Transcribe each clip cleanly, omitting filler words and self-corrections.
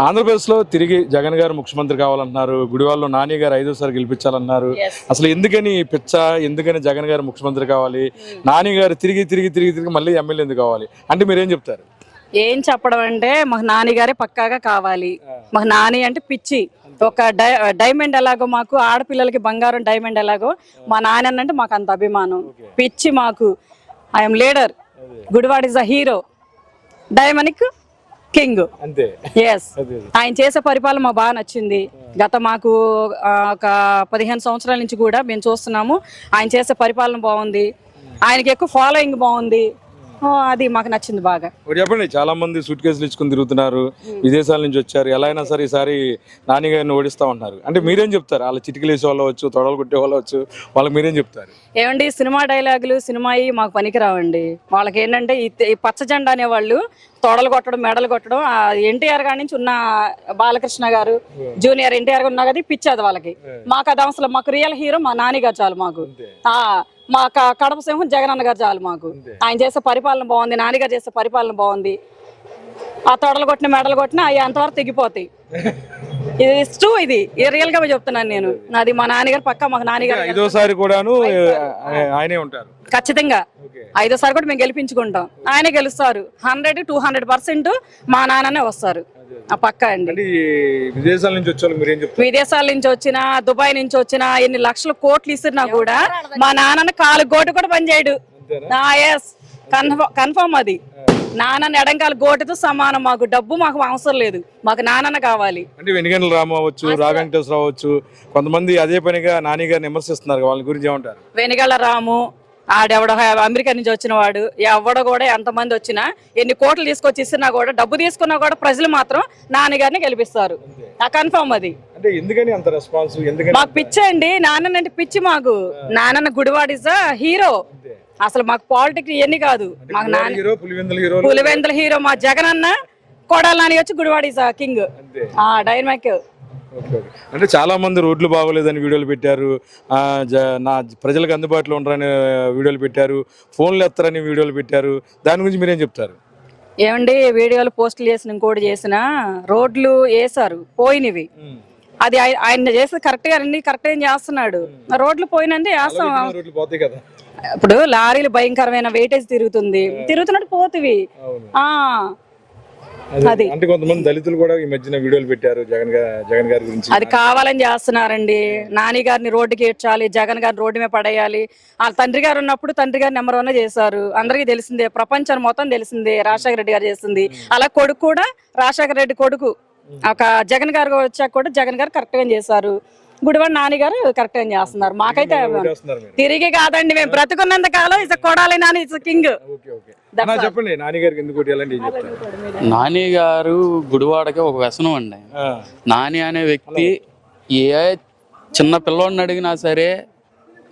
ఆంధ్రప్రదేశ్లో తిరిగి జగన్ గారు ముఖ్యమంత్రి కావాలంటున్నారు. గుడివాడలో నాని గారు 5వ సారి గెలిపించాలన్నారు. అసలు ఎందుకని పిచ్చ, ఎందుకని జగన్ గారు ముఖ్యమంత్రి కావాలి, నాని గారు తిరిగి తిరిగి తిరిగి తిరిగి మళ్ళీ ఎమ్మెల్యే ఎందుకు కావాలి అంటే మీరేం చెప్తారు? ఏం చెప్పడం అంటే మాకు నాని గారే పక్కాగా కావాలి. మాకు నాని అంటే పిచ్చి. ఒక డైమండ్ ఎలాగో మాకు ఆడపిల్లలకి బంగారం డైమండ్ ఎలాగో మా నాని అంటే మాకు అంత అభిమానం, పిచ్చి మాకు. I'm leader, Gudivada is a hero, dynamic king. Yes, ఆయన చేసే పరిపాలన మాకు బాగా నచ్చింది. గత మాకు ఒక 15 సంవత్సరాల నుంచి కూడా మేము చూస్తున్నాము. ఆయన చేసే పరిపాలన బాగుంది, ఆయనకి ఎక్కువ ఫాలోయింగ్ బాగుంది. అది మాకు నచ్చింది బాగా. చెప్పండి, చాలా మంది సూట్ కేసులు ఇచ్చుకుని తిరుగుతున్నారు, విదేశాల నుంచి వచ్చారు. ఎలా అయినా సరే ఈసారి నాని గారిని ఓడిస్తా ఉంటారు అంటే మీరేం చెప్తారు? వాళ్ళ చిటికలు వేసే వాళ్ళు వచ్చు, తొడలు కొట్టే వాళ్ళు వచ్చు, వాళ్ళకి మీరేం చెప్తారు? ఏమండి, సినిమా డైలాగులు సినిమా మాకు పనికిరావండి. వాళ్ళకి ఏంటంటే ఈ పచ్చ జెండా అనేవాళ్ళు తొడలు కొట్టడం, మెడలు కొట్టడం. ఎన్టీఆర్ గారి నుంచి ఉన్న బాలకృష్ణ గారు, జూనియర్ ఎన్టీఆర్ గారు ఉన్నా కదా పిచ్చేది వాళ్ళకి. మాకు అది అవసరం. మాకు రియల్ హీరో మా నాని గారు చాలు మాకు. మా కడప సింహం జగన్ అన్న గారు చాలు మాకు. ఆయన చేసే పరిపాలన బాగుంది, నాన్నగారు చేసే పరిపాలన బాగుంది. ఆ తొడలు కొట్టిన మెడలు కొట్టినా అవి అంతవరకు తెగిపోతాయి. ఇది ఇష్టం, ఇది రియల్ గా చెప్తున్నాను నేను. నాది మా నాన్నగారు పక్కా. మాకు నాన్నగారు 5వ సారి కూడాను ఆయనే ఉంటారు ఖచ్చితంగా. 5వ సారి కూడా మేము గెలిపించుకుంటాం. ఆయనే గెలుస్తారు. 100-200% మా నాన్ననే వస్తారు పక్కా అండి. విదేశాల నుంచి వచ్చే మీరేం చెప్తారు? విదేశాల నుంచి వచ్చినా, దుబాయ్ నుంచి వచ్చినా, ఎన్ని లక్షల కోట్లు ఇస్తున్నా కూడా మా నాన్న కాలు గోటు కూడా పనిచేయడు. Yes, confirm. అది నాన్న ఎడంకాలు గోటుతో సమానం. మాకు డబ్బు మాకు అవసరం లేదు, మాకు నాన్న కావాలి. అంటే వెనుగండ్ల రాము అవ్వచ్చు, రాఘవేంకటేశ్వరరావు అవ్వచ్చు, కొంతమంది అదే పనిగా నాని గారిని విమర్శిస్తున్నారు. వాళ్ళ గురించి ఏమంటారు? వెనుగండ్ల రాము ఆడెవడో అమెరికా నుంచి వచ్చిన వాడు, ఎవడో కూడా ఎంతమంది వచ్చినా, ఎన్ని కోట్లు తీసుకొచ్చి ఇస్తున్నా కూడా, డబ్బు తీసుకున్నా కూడా ప్రజలు మాత్రం నాన్నగారిని గెలిపిస్తారు. కన్ఫర్మ్ అది. అంటే ఎందుకని అంత రెస్పాన్స్? మాకు పిచ్చి అండి, నాన్న అంటే పిచ్చి మాకు. నాన్న గుడివాడ ఇస్ అ హీరో. అసలు మాకు పాలిటిక్స్ ఇవన్నీ కాదు. మాకు పులివెందుల హీరో మా జగన్ అన్న. కొడాలి నాని వచ్చి Gudivada is a king, dynamic. అంటే చాలా మంది రోడ్లు బాగోలేదని వీడియోలు పెట్టారు, నా ప్రజలకు అందుబాటులో ఉండరని వీడియోలు పెట్టారు, ఫోన్లు ఎత్తారని వీడియోలు పెట్టారు. దాని గురించి మీరేం చెప్తారు? ఏమండి, వీడియోలు పోస్టులు చేసిన ఇంకోటి చేసిన రోడ్లు వేసారు పోయినవి. అది ఆయన చేస్తే కరెక్ట్ గా అన్ని కరెక్ట్ ఏం చేస్తున్నాడు. రోడ్లు పోయినంది వేస్తాం. ఇప్పుడు లారీలు భయంకరమైన వెయిటేజ్ తిరుగుతున్నట్టు పోతివి. అది అంటే కొంతమంది దళితులు కూడా ఈ మధ్యన వీడియోలు పెట్టారు జగన్ గారి గురించి. అది కావాలని చేస్తున్నారండి. నాని గారిని రోడ్డుకి ఏడ్చాలి, జగన్ గారిని రోడ్డు మీద పడేయాలి. వాళ్ళ తండ్రి గారు ఉన్నప్పుడు తండ్రి గారు నెంబర్ 1 చేశారు. అందరికీ తెలిసిందే, ప్రపంచం మొత్తం తెలిసిందే రాజశేఖర రెడ్డి గారు చేసింది. అలా కొడుకు కూడా, రాజశేఖర రెడ్డి కొడుకు ఒక జగన్ గారు వచ్చాక కూడా జగన్ గారు కరెక్ట్ గా చేశారు. గుడివాడ నాని గారు కరెక్ట్ గా చేస్తున్నారు. మాకైతే తిరిగి కాదండి, మేము బ్రతుకున్నంత కాలం is Kodali Nani is king. చెప్పండి, నాని గారికి ఎందుకు నాని గారు గుడివాడకి ఒక వ్యసనం అండి. నాని అనే వ్యక్తి ఏ చిన్న పిల్లోడిని అడిగినా సరే,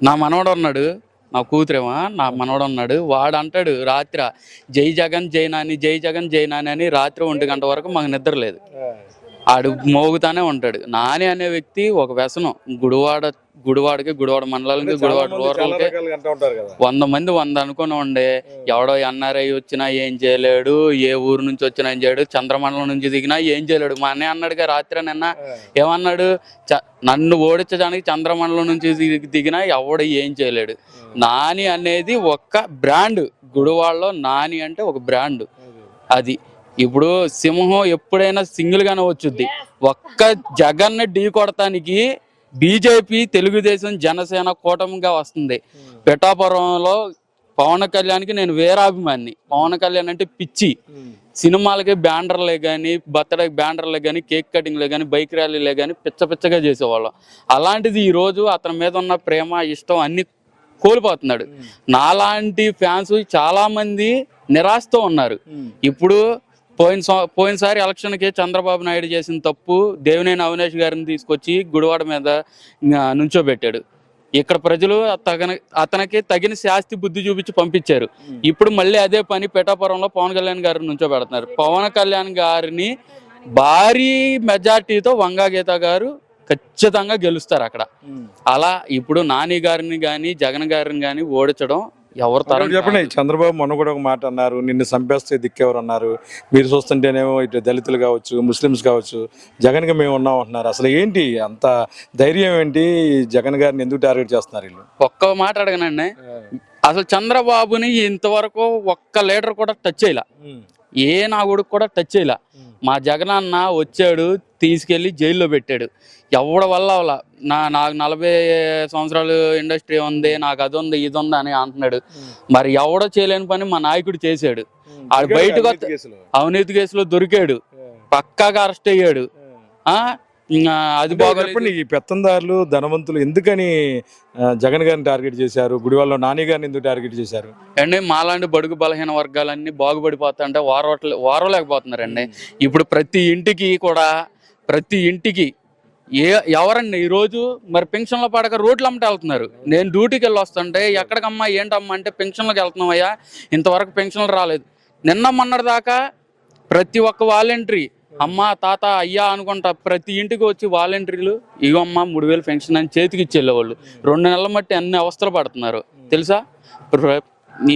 నా మనవడు ఉన్నాడు, నా కూతురేమా నా మనవడు ఉన్నాడు, వాడు అంటాడు రాత్రి జై జగన్ జై నాని, జై జగన్ జై నాని అని. రాత్రి 1 గంట వరకు మాకు నిద్ర లేదు, ఆడు మోగుతానే ఉంటాడు. నాని అనే వ్యక్తి ఒక వ్యసనం. గుడివాడకి, గుడివాడ మండలాలకి, గుడివాడ రూరల్కి 100 మంది 100 అనుకుని ఉండే. ఎవడో ఎన్ఆర్ఐ వచ్చినా ఏం చేయలేడు, ఏ ఊరు నుంచి వచ్చినా ఏం చేయడు, చంద్రమండలం నుంచి దిగినా ఏం చేయలేడు. మా అన్నయ్య అన్నాడుగా రాత్రి, నిన్న ఏమన్నాడు, నన్ను ఓడించడానికి చంద్రమండలం నుంచి దిగినా ఎవడు ఏం చేయలేడు. నాని అనేది ఒక బ్రాండ్. గుడివాడలో నాని అంటే ఒక బ్రాండ్. అది ఇప్పుడు సింహం ఎప్పుడైనా సింగిల్ గానే వచ్చుద్ది. ఒక్క జగన్ ఢీ కొడటానికి బీజేపీ, తెలుగుదేశం, జనసేన కూటమిగా వస్తుంది. పిఠాపురంలో పవన్ కళ్యాణ్కి నేను వీరాభిమాని. పవన్ కళ్యాణ్ అంటే పిచ్చి. సినిమాలకి బ్యానర్లే కానీ, బర్త్డే బ్యానర్లే కానీ, కేక్ కటింగ్లే కానీ, బైక్ ర్యాలీలే కానీ పిచ్చగా చేసేవాళ్ళం. అలాంటిది ఈరోజు అతని మీద ఉన్న ప్రేమ, ఇష్టం అన్ని కోల్పోతున్నాడు. నాలాంటి ఫ్యాన్స్ చాలా మంది నిరాశతో ఉన్నారు. ఇప్పుడు పోయినసారి ఎలక్షన్కి చంద్రబాబు నాయుడు చేసిన తప్పు, దేవినేని అవినాష్ గారిని తీసుకొచ్చి గుడివాడ మీద నుంచోబెట్టాడు. ఇక్కడ ప్రజలు అతనికి తగిన శాస్తి బుద్ధి చూపించి పంపించారు. ఇప్పుడు మళ్ళీ అదే పని పిఠాపురంలో పవన్ కళ్యాణ్ గారిని నుంచోబెడుతున్నారు. పవన్ కళ్యాణ్ గారిని భారీ మెజార్టీతో వంగా గీత గారు ఖచ్చితంగా గెలుస్తారు అక్కడ. అలా ఇప్పుడు నాని గారిని కానీ, జగన్ గారిని కానీ ఓడించడం ఎవరు తరం చెప్పండి, చంద్రబాబు మొన్న కూడా ఒక మాట అన్నారు, నిన్ను చంపేస్తే దిక్కెవరు అన్నారు, మీరు చూస్తుంటేనేమో ఇటు దళితులు కావచ్చు, ముస్లిమ్స్ కావచ్చు, జగన్గా మేము ఉన్నాం అంటున్నారు. అసలు ఏంటి అంత ధైర్యం ఏంటి? జగన్ గారిని ఎందుకు టార్గెట్ చేస్తున్నారు వీళ్ళు? ఒక్క మాట అడగనండి, అసలు చంద్రబాబుని ఇంతవరకు ఒక్క లీడర్ కూడా టచ్ చేయలే, ఏ నా కొడుకు కూడా టచ్ చేయలే. మా జగన్ అన్న వచ్చాడు, తీసుకెళ్లి జైల్లో పెట్టాడు. ఎవడ వల్ల అవలా నాకు 40 సంవత్సరాలు ఇండస్ట్రీ ఉంది, నాకు అది ఉంది ఇది ఉంది అని అంటున్నాడు. మరి ఎవడో చేయలేని పని మా నాయకుడు చేశాడు. ఆడు బయటకు అవినీతి కేసులో దొరికాడు, పక్కాగా అరెస్ట్ అయ్యాడు. అది చెప్పండి, ఈ పెత్తందారులు ధనవంతులు ఎందుకని జగన్ గారిని టార్గెట్ చేశారు? గుడివాడలో నాని గారిని ఎందుకు టార్గెట్ చేశారు అండి? మాలాంటి బడుగు బలహీన వర్గాలన్నీ బాగుపడిపోతా అంటే వారలేకపోతున్నారండి. ఇప్పుడు ప్రతి ఇంటికి ఎవరండి ఈరోజు మరి పెన్షన్లో పడక రోడ్లు అమ్మట వెళ్తున్నారు. నేను డ్యూటీకి వెళ్ళి వస్తుంటే ఎక్కడికమ్మా ఏంటమ్మా అంటే పెన్షన్లకు వెళ్తున్నామయ్యా, ఇంతవరకు పెన్షన్లు రాలేదు. నిన్న మొన్నటి దాకా ప్రతి ఒక్క వాలంటరీ అమ్మ తాత అయ్యా అనుకుంటా ప్రతి ఇంటికి వచ్చి వాలంటీర్లు ఇవమ్మ 3000 పెన్షన్ అని చేతికి ఇచ్చేళ్ళేవాళ్ళు. 2 నెలల మట్టి అన్ని అవస్థలు పడుతున్నారు తెలుసా.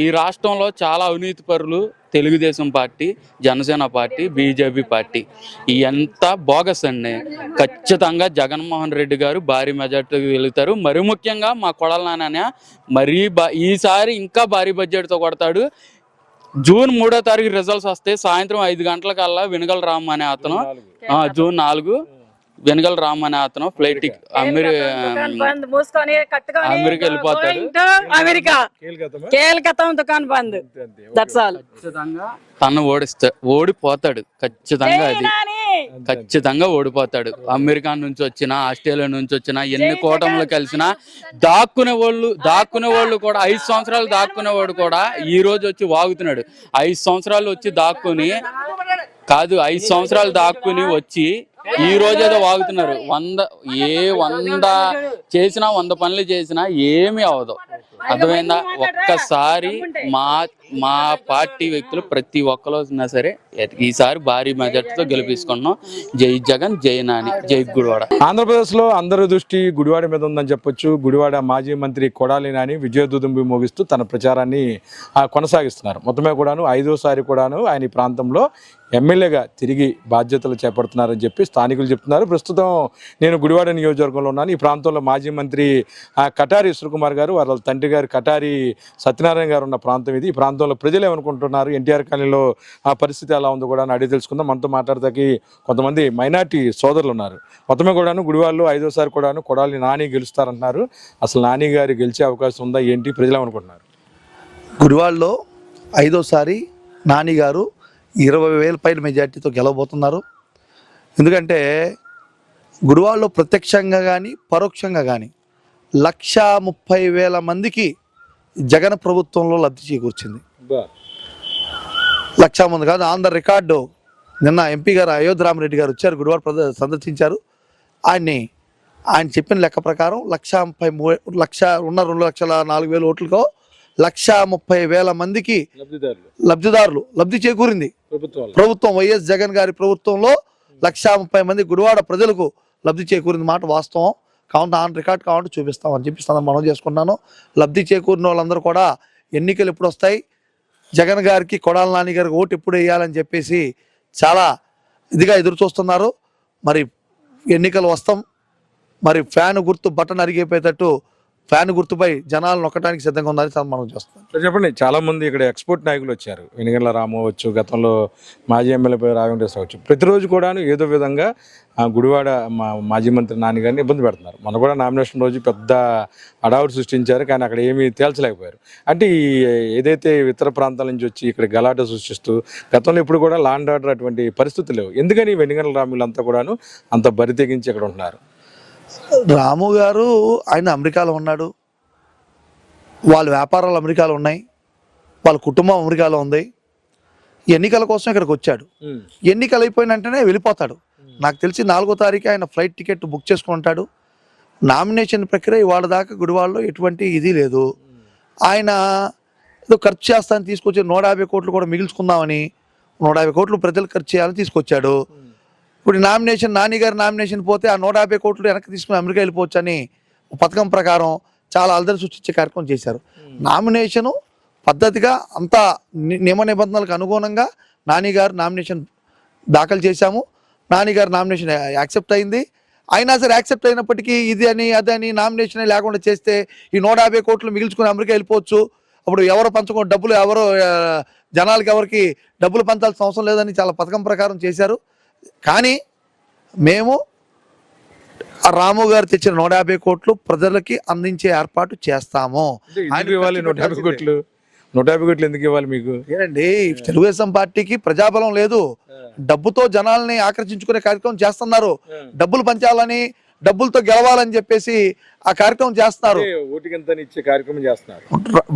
ఈ రాష్ట్రంలో చాలా అవినీతి పరులు, Telugu Desam party, Janasena party, BJP party ఎంత బోగస్ అండి. ఖచ్చితంగా జగన్మోహన్ రెడ్డి గారు భారీ మెజార్టీకి వెళుతారు. మరి ముఖ్యంగా మా కొడాల నాన్న ఈసారి ఇంకా భారీ బడ్జెట్తో కొడతాడు. జూన్ 3వ తారీఖు రిజల్ట్స్ వస్తే సాయంత్రం 5 గంటలకల్లా వెనుగల రామ్ అనే అతను, జూన్ 4 వెనుగల రామ్ అనే అతను ఫ్లైట్ అమెరికా వెళ్ళిపోతాడు. తను ఓడిపోతాడు ఖచ్చితంగా. అది ఖచ్చితంగా ఓడిపోతాడు. అమెరికా నుంచి వచ్చినా, ఆస్ట్రేలియా నుంచి వచ్చినా, ఎన్ని కూటములు కలిసినా దాక్కునే వాళ్ళు కూడా 5 సంవత్సరాలు దాక్కునేవాడు కూడా ఈ రోజు వచ్చి వాగుతున్నాడు. 5 సంవత్సరాలు వచ్చి దాక్కుని కాదు, 5 సంవత్సరాలు దాక్కుని వచ్చి ఈ రోజు ఏదో వాగుతున్నారు. 100 చేసినా 100 పనులు చేసినా ఏమీ అవదు. అర్థమైందా? ఒక్కసారి మా పార్టీ వ్యక్తులు ప్రతి ఒక్కరు సరే ఈసారి భారీ మెజార్టీతో గెలిపించుకున్నాం. జై జగన్, జై నాని, జై గుడివాడ. ఆంధ్రప్రదేశ్ లో అందరి దృష్టి గుడివాడ మీద ఉందని చెప్పొచ్చు. గుడివాడ మాజీ మంత్రి కొడాలి నాని విజయదుంబి మోగిస్తూ తన ప్రచారాన్ని కొనసాగిస్తున్నారు. మొత్తమే కూడాను 5వసారి కూడాను ఆయన ఈ ప్రాంతంలో ఎమ్మెల్యేగా తిరిగి బాధ్యతలు చేపడుతున్నారని చెప్పి స్థానికులు చెప్తున్నారు. ప్రస్తుతం నేను గుడివాడ నియోజకవర్గంలో ఉన్నాను. ఈ ప్రాంతంలో మాజీ మంత్రి కటారి సుకుమార్ గారు, వాళ్ళ తండ్రి గారు కటారి సత్యనారాయణ గారు ఉన్న ప్రాంతం ఇది. ఈ ప్రాంతంలో ప్రజలు ఏమనుకుంటున్నారు, ఎన్టీఆర్ కాలనీలో ఆ పరిస్థితి ఎలా ఉందో కూడా అడిగి తెలుసుకుందాం. మనతో మాట్లాడతాకి కొంతమంది మైనార్టీ సోదరులు ఉన్నారు. మొత్తమే కూడాను గుడివాడలో 5వసారి కూడాను కొడాలి నాని గెలుస్తారంటున్నారు. అసలు నాని గారు గెలిచే అవకాశం ఉందా ఏంటి, ప్రజలు ఏమనుకుంటున్నారు? గుడివాడలో 5వసారి నాని గారు 20,000 పైన మెజార్టీతో గెలవబోతున్నారు. ఎందుకంటే గుడివాడలో ప్రత్యక్షంగా కానీ పరోక్షంగా కానీ 130,000 మందికి జగన్ ప్రభుత్వంలో లబ్ధి చేకూర్చింది. 1,00,000 మంది కాదు, ఆన్ ద రికార్డు. నిన్న ఎంపీ గారు అయోధ్య రామరెడ్డి గారు వచ్చారు, గుడివాడ సందర్శించారు. ఆయన చెప్పిన లెక్క ప్రకారం 2,04,000 ఓట్లకో 130,000 మందికి లబ్ధిదారులు లబ్ధి చేకూరింది. ప్రభుత్వం వైఎస్ జగన్ గారి ప్రభుత్వంలో 130,000 మంది గుడివాడ ప్రజలకు లబ్ధి చేకూరింది మాట వాస్తవం. కావున ఆన్ రికార్డ్ కావాలంటే చూపిస్తామని చెప్పిస్తాను మనం చేసుకున్నాను. లబ్ధి చేకూరిన వాళ్ళందరూ కూడా ఎన్నికలు ఎప్పుడు వస్తాయి, జగన్ గారికి కొడాల నాని గారికి ఓటు ఎప్పుడు వేయాలని చెప్పేసి చాలా ఇదిగా ఎదురు చూస్తున్నారు. మరి ఎన్నికలు వస్తాం, మరి ఫ్యాన్ గుర్తు బటన్ అరిగిపోయేటట్టు ఫ్యాన్ గుర్తుపై జనాలు నొక్కడానికి సిద్ధంగా ఉందని మనం చేస్తాం. చెప్పండి, చాలా మంది ఇక్కడ ఎక్స్పోర్ట్ నాయకులు వచ్చారు. వెనుగల రాము అవచ్చు, గతంలో మాజీ ఎమ్మెల్యే రాఘవేంద్ర అవచ్చు. ప్రతిరోజు కూడాను ఏదో విధంగా గుడివాడ మాజీ మంత్రి నాని గారిని ఇబ్బంది పెడుతున్నారు. మన కూడా నామినేషన్ రోజు పెద్ద అడావుడు సృష్టించారు, కానీ అక్కడ ఏమీ తేల్చలేకపోయారు. అంటే ఏదైతే ఇతర ప్రాంతాల నుంచి వచ్చి ఇక్కడ గలాట సృష్టిస్తూ గతంలో ఇప్పుడు కూడా లా అండ్ ఆర్డర్ అటువంటి పరిస్థితులు లేవు. ఎందుకని వెనుగల రాములంతా కూడాను అంత బరి తెగించి ఇక్కడ ఉంటున్నారు? రాము గారు ఆయన అమెరికాలో ఉన్నాడు, వాళ్ళ వ్యాపారాలు అమెరికాలో ఉన్నాయి, వాళ్ళ కుటుంబం అమెరికాలో ఉంది. ఎన్నికల కోసం ఇక్కడికి వచ్చాడు. ఎన్నికలు అయిపోయిన వెంటనే వెళ్ళిపోతాడు. నాకు తెలిసి 4వ తారీఖు ఆయన ఫ్లైట్ టికెట్ బుక్ చేసుకుని ఉంటాడు. నామినేషన్ ప్రక్రియ ఇవాళ దాకా గుడివాడలో ఎటువంటి ఇది లేదు. ఆయన ఏదో ఖర్చు చేస్తానని తీసుకొచ్చి 150 కోట్లు కూడా మిగిల్చుకుందామని 150 కోట్లు ప్రజలు ఖర్చు చేయాలని తీసుకొచ్చాడు. ఇప్పుడు నామినేషన్ నాని గారి నామినేషన్ పోతే ఆ 150 కోట్లు వెనక్కి తీసుకుని అమెరికా వెళ్ళిపోవచ్చు అని పథకం ప్రకారం చాలా అలదరి సృష్టించే కార్యక్రమం చేశారు. నామినేషను పద్ధతిగా అంతా నియమ నిబంధనలకు అనుగుణంగా నాని గారు నామినేషన్ దాఖలు చేశాము. నాని గారు నామినేషన్ యాక్సెప్ట్ అయింది. అయినా సరే యాక్సెప్ట్ అయినప్పటికీ ఇది అని అదని నామినేషన్ లేకుండా చేస్తే ఈ 150 కోట్లు మిగిల్చుకుని అమెరికా వెళ్ళిపోవచ్చు. అప్పుడు ఎవరు పంచుకో డబ్బులు ఎవరు జనాలకి ఎవరికి డబ్బులు పంచాల్సిన అవసరం లేదని చాలా పథకం ప్రకారం చేశారు. కానీ మేము రాము గారు తెచ్చిన 150 కోట్లు ప్రజలకి అందించే ఏర్పాటు చేస్తాము. ఎందుకు ఇవ్వాలి 150 కోట్లు? 150 కోట్లు ఎందుకు ఇవ్వాలి మీకు? ఏనండి, తెలుగుదేశం పార్టీకి ప్రజాబలం లేదు. డబ్బుతో జనాల్ని ఆకర్షించుకునే కార్యక్రమం చేస్తున్నారు. డబ్బులు పంచాలని, డబ్బులతో గెలవాలని చెప్పేసి ఆ కార్యక్రమం చేస్తున్నారు. ఓటుకి ఎంత ఇచ్చే కార్యక్రమం చేస్తున్నారు.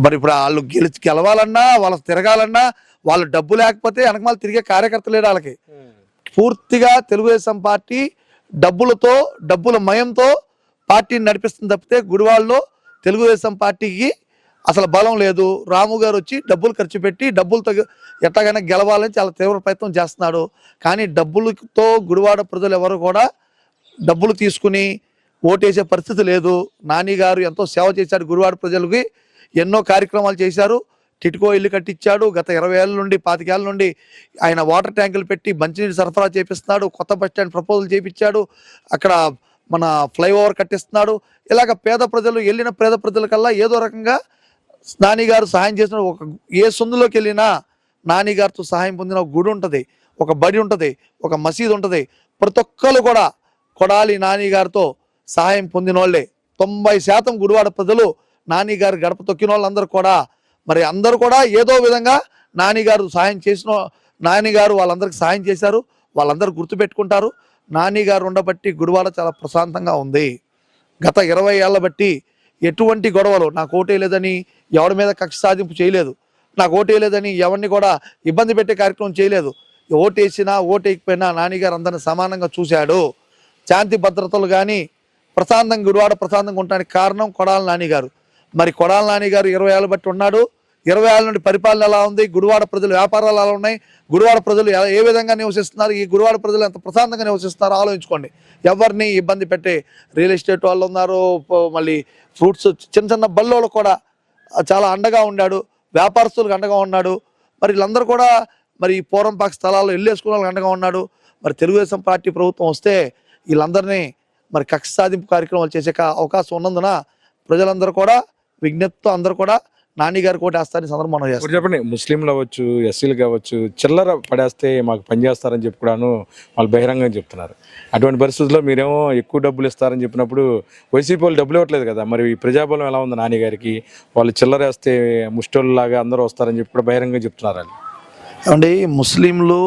మరి ఇప్పుడు వాళ్ళు గెలవాలన్నా, వాళ్ళు తిరగాలన్నా, వాళ్ళు డబ్బు లేకపోతే వెనకమాల తిరిగే కార్యకర్త లేడు వాళ్ళకి. పూర్తిగా తెలుగుదేశం పార్టీ డబ్బుల మయంతో పార్టీని నడిపిస్తుంది తప్పితే గుడివాడలో తెలుగుదేశం పార్టీకి అసలు బలం లేదు. రాము గారు వచ్చి డబ్బులు ఖర్చు పెట్టి డబ్బులతో ఎట్లాగైనా గెలవాలని చాలా తీవ్ర ప్రయత్నం చేస్తున్నాడు. కానీ డబ్బులతో గుడివాడ ప్రజలు ఎవరు కూడా డబ్బులు తీసుకుని ఓటేసే పరిస్థితి లేదు. నాని గారు ఎంతో సేవ చేశాడు గుడివాడ ప్రజలకి, ఎన్నో కార్యక్రమాలు చేశారు. టిట్కో ఇల్లు కట్టించాడు. గత 20 ఏళ్ళ నుండి 25 ఏళ్ళ నుండి ఆయన వాటర్ ట్యాంకులు పెట్టి మంచినీరు సరఫరా చేపిస్తున్నాడు. కొత్త బస్ స్టాండ్ ప్రపోజల్ చేయించాడు. అక్కడ మన ఫ్లైఓవర్ కట్టిస్తున్నాడు. ఇలాగ వెళ్ళిన పేద ప్రజలకల్లా ఏదో రకంగా నాని గారు సహాయం చేసిన ఏ సందులోకి వెళ్ళినా నాని గారితో సహాయం పొందిన ఒక గుడి ఉంటుంది, ఒక బడి ఉంటుంది, ఒక మసీదు ఉంటుంది. ప్రతి ఒక్కరు కూడా కొడాలి నాని గారితో సహాయం పొందిన వాళ్ళే. 90% గుడివాడ ప్రజలు నాని గారు గడప తొక్కిన వాళ్ళందరూ కూడా అందరూ కూడా ఏదో విధంగా నాని గారు వాళ్ళందరికీ సహాయం చేశారు. వాళ్ళందరూ గుర్తుపెట్టుకుంటారు. నాని గారు ఉండబట్టి గుడివాడ చాలా ప్రశాంతంగా ఉంది. గత 20 ఏళ్ల బట్టి ఎటువంటి గొడవలు, నాకు ఓటే లేదని ఎవరి మీద కక్ష సాధింపు చేయలేదు, నాకు ఓటే లేదని ఎవరిని కూడా ఇబ్బంది పెట్టే కార్యక్రమం చేయలేదు. ఓటేసినా ఓటేయకపోయినా నాని గారు అందరిని సమానంగా చూశాడు. శాంతి భద్రతలు కానీ గుడివాడ ప్రశాంతంగా ఉండడానికి కారణం కొడాలి నాని గారు. మరి కొడాలి నాని గారు 20 ఏళ్ళ బట్టి ఉన్నాడు. 20 ఏళ్ళ నుండి పరిపాలన ఎలా ఉంది, గుడివాడ ప్రజలు వ్యాపారాలు ఎలా ఉన్నాయి, గుడివాడ ప్రజలు ఏ విధంగా నివసిస్తున్నారు, ఈ గుడివాడ ప్రజలు ఎంత ప్రశాంతంగా నివసిస్తున్నారో ఆలోచించుకోండి. ఎవరిని ఇబ్బంది పెట్టే రియల్ ఎస్టేట్ వాళ్ళు ఉన్నారు, మళ్ళీ ఫ్రూట్స్ చిన్న బళ్ళోళ్ళు కూడా చాలా అండగా ఉన్నాడు, వ్యాపారస్తులకు అండగా ఉన్నాడు. మరి వీళ్ళందరూ కూడా ఈ పూర్వంపాక స్థలాల్లో ఇల్లు వేసుకునే వాళ్ళకి అండగా ఉన్నాడు. మరి తెలుగుదేశం పార్టీ ప్రభుత్వం వస్తే వీళ్ళందరినీ కక్ష సాధింపు కార్యక్రమాలు చేసే అవకాశం ఉన్నందున ప్రజలందరూ కూడా విజ్ఞప్తితో అందరూ కూడా నాని గారు కోటేస్తారని సందర్భం మనం చేస్తాం. చెప్పండి, ముస్లింలు అవ్వచ్చు, ఎస్సీలు కావచ్చు, చిల్లర పడేస్తే మాకు పనిచేస్తారని చెప్పి కూడాను వాళ్ళు బహిరంగంగా చెప్తున్నారు. అటువంటి పరిస్థితుల్లో మీరేమో ఎక్కువ డబ్బులు ఇస్తారని చెప్పినప్పుడు వైసీపీ వాళ్ళు డబ్బులు ఇవ్వట్లేదు కదా, మరి ఈ ప్రజాబలం ఎలా ఉంది నాని గారికి? వాళ్ళు చిల్లర వేస్తే ముష్టోళ్ళలాగా అందరూ వస్తారని చెప్పి కూడా బహిరంగంగా చెప్తున్నారు. వాళ్ళు ఏమండి, ముస్లింలు,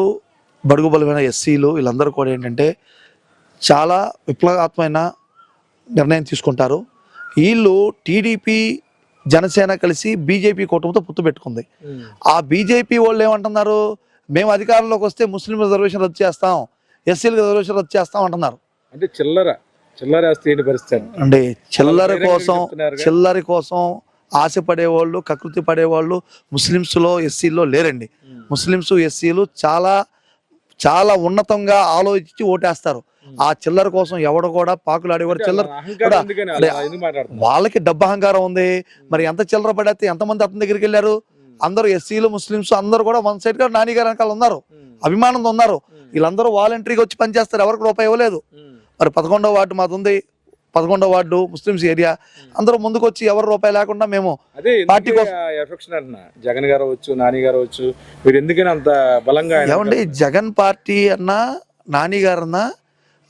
బడుగు బలమైన ఎస్సీలు వీళ్ళందరూ కూడా ఏంటంటే చాలా విప్లవాత్మకమైన నిర్ణయం తీసుకుంటారు. వీళ్ళు టీడీపీ జనసేన కలిసి బీజేపీ కూటమితో పొత్తు పెట్టుకుంది. ఆ బీజేపీ వాళ్ళు ఏమంటున్నారు, మేము అధికారంలోకి వస్తే ముస్లిం రిజర్వేషన్ రద్దు చేస్తాం, ఎస్సీలకు రిజర్వేషన్ రద్దు చేస్తాం అంటున్నారు. అంటే చిల్లర పరిస్థితి అంటే చిల్లరి కోసం ఆశపడేవాళ్ళు, కకృతి పడేవాళ్ళు ముస్లిమ్స్లో ఎస్సీల్లో లేరండి. ముస్లిమ్స్ ఎస్సీలు చాలా చాలా ఉన్నతంగా ఆలోచించి ఓటేస్తారు. ఆ చిల్లర కోసం ఎవడు కూడా పాకులాడేవాడు చిల్లర వాళ్ళకి డబ్బు అహంకారం ఉంది. మరి ఎంత చిల్లర పడేస్తే ఎంతమంది అతని దగ్గరికి వెళ్ళారు? అందరూ ఎస్సీలు ముస్లిమ్స్ అందరూ కూడా వన్ సైడ్ గా నాని గారు వెనకాల ఉన్నారు, అభిమానంతో ఉన్నారు. వీళ్ళందరూ వాలంటరీగా వచ్చి పనిచేస్తారు, ఎవరికి రూపాయి ఇవ్వలేదు. మరి 11వ వార్డు మాది ఉంది, 11వ వార్డు ముస్లిమ్స్ ఏరియా, అందరూ ముందుకు వచ్చి ఎవరు రూపాయి లేకుండా మేము పార్టీ కోసం. జగన్ గారు వచ్చు, నాని గారు వచ్చు, మీరు ఎందుకని అంత బలంగా? ఏమండి, జగన్ పార్టీ అన్నా నాని గారు అన్నా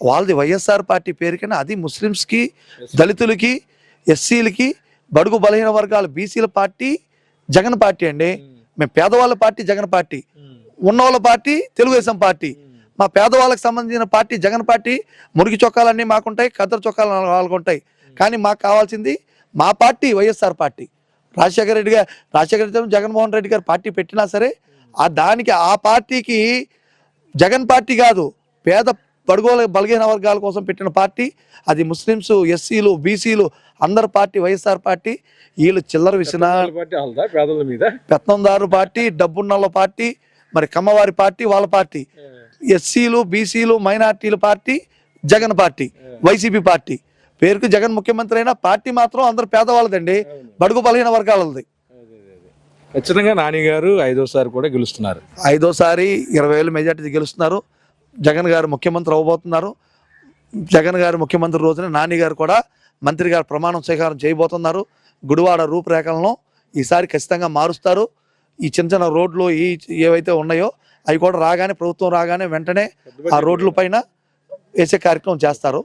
వాళ్ళది వైఎస్ఆర్ పార్టీ పేరుకైనా అది ముస్లిమ్స్కి, దళితులకి, ఎస్సీలకి, బడుగు బలహీన వర్గాల బీసీల పార్టీ జగన్ పార్టీ అండి. మేము పేదవాళ్ళ పార్టీ జగన్ పార్టీ, ఉన్నవాళ్ళ పార్టీ తెలుగుదేశం పార్టీ. మా పేదవాళ్ళకి సంబంధించిన పార్టీ జగన్ పార్టీ. మురికి చొక్కాలన్నీ మాకుంటాయి, కద్దరు చొక్కాలు వాళ్ళకుంటాయి. కానీ మాకు కావాల్సింది మా పార్టీ వైఎస్ఆర్ పార్టీ. రాజశేఖర రెడ్డి జగన్మోహన్ రెడ్డి గారు పార్టీ పెట్టినా సరే దానికి ఆ పార్టీకి జగన్ పార్టీ కాదు, పేద బలహీన వర్గాల కోసం పెట్టిన పార్టీ అది. ముస్లిమ్స్, ఎస్సీలు, బీసీలు అందరి పార్టీ వైఎస్ఆర్ పార్టీ. వీళ్ళు చిల్లర విసినా పెత్తందారు పార్టీ, డబ్బున్నోళ్ళ పార్టీ, మరి కమ్మవారి పార్టీ వాళ్ళ పార్టీ. ఎస్సీలు, బీసీలు, మైనార్టీల party Jagan party, YCP party. పేరుకు జగన్ ముఖ్యమంత్రి అయినా పార్టీ మాత్రం అందరు పేదవాళ్ళదండి, బడుగు బలహీన వర్గాలది. ఖచ్చితంగా నాని గారు 5వసారి కూడా గెలుస్తున్నారు. 5వసారి 20,000 మెజార్టీ గెలుస్తున్నారు. జగన్ గారు ముఖ్యమంత్రి అవ్వబోతున్నారు. జగన్ గారు ముఖ్యమంత్రి రోజున నాని గారు కూడా మంత్రి గారు ప్రమాణం స్వీకారం చేయబోతున్నారు. గుడివాడ రూపురేఖలను ఈసారి ఖచ్చితంగా మారుస్తారు. ఈ చిన్న చిన్న రోడ్లు ఏవైతే ఉన్నాయో అవి కూడా ప్రభుత్వం రాగానే వెంటనే ఆ రోడ్ల పైన వేసే కార్యక్రమం చేస్తారు.